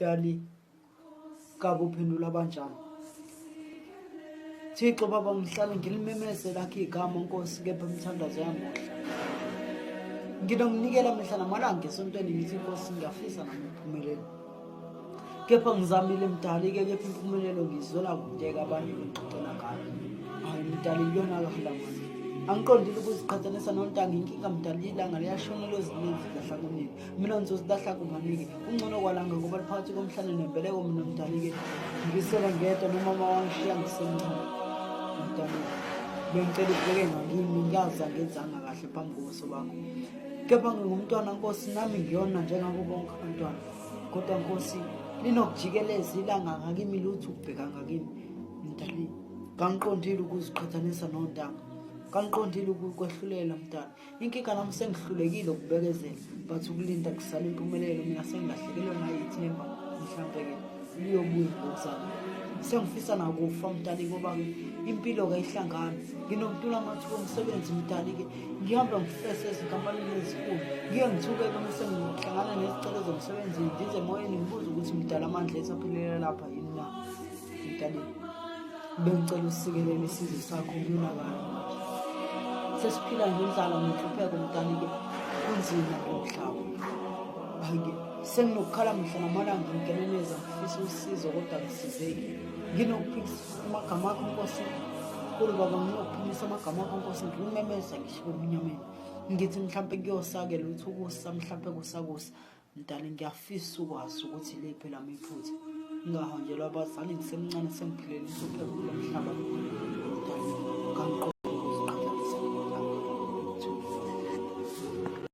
umdali kabe uphendula kanjani. Thixo Baba, ngihlale ngilimemeze lakho igama Nkosi, kepha imithandazo yami nginomnikela mihla namalanga esontweni ngithi Nkosi ngiyafisa nami uphumelele. Kepha ngizamile mdali-ke, kepha impumelelo ngiyizola kudeka abanye bengixoxela ngayo. Hayi mdali, kuyonakala manje. Angiqondile ukuziqhathanisa nontanga, inkinga mdali ilanga liyashona lozininzi lahla kuningi. Mina ngizozilahla kunganike ungcono kwalanga ngoba liphakathi komhlane nembeleko. Mina mdali-ke ngisela ngedwa nomama wangishiya ngisemncane. Mdali, bengicela ubheke ngakimi, ngazi angenzanga kahle phambi kobuso bakho, kepha ngingumntwana Nkosi, nami ngiyona njengabo bonke abantwana. Kodwa Nkosi, linokujikeleza ilanga ngakimi, lutho ukubheka ngakimi. Mdali, kangiqondile ukuziqhathanisa nontanga, kangiqondile ukukwehlulela mdali. Inkinga nami sengihlulekile ukubekezela, but ukulinda kusala impumelelo. Mina sengilahlekelwe nayithemba mhlampe-ke liyobuya ngokuzayo. Sengifisa nakufa mdali, ngoba-ke impilo kayihlangani. Nginokuntula amathuba omsebenzi mdali-ke, ngihamba ngifese ezinkampanini ezinkulu, ngiye ngithuke-ke mase ngihlangana nezicelo zomsebenzi, ngize emoyeni ngibuze ukuthi mdala amandla esaphelele lapha yini na. Mdali, bengicela usikelele isizwe sakho kuyonakala manje. Sesiphila ngendlala nenhlupheko mdali-ke, kunzima ngomhlaba. Hayi-ke senginokukhala mihla namalanga ngikeneneza, ngifisa usizo kodwa ngisizeki. Nginokuphikisa amagama akho Nkosi, kulu Baba, nginokuphimisa amagama akho Nkosi, ngimemeza ngisho emnyameni. Ngithi mhlampe kuyosake lutho ukusa, mhlampe kusakusa. Mdali, ngiyafisa ukwazi ukuthi liphi lami iphutha, ngingahanjelwa abazali ngisemncane, sengiphilele inhlupheko kulo mhlaba.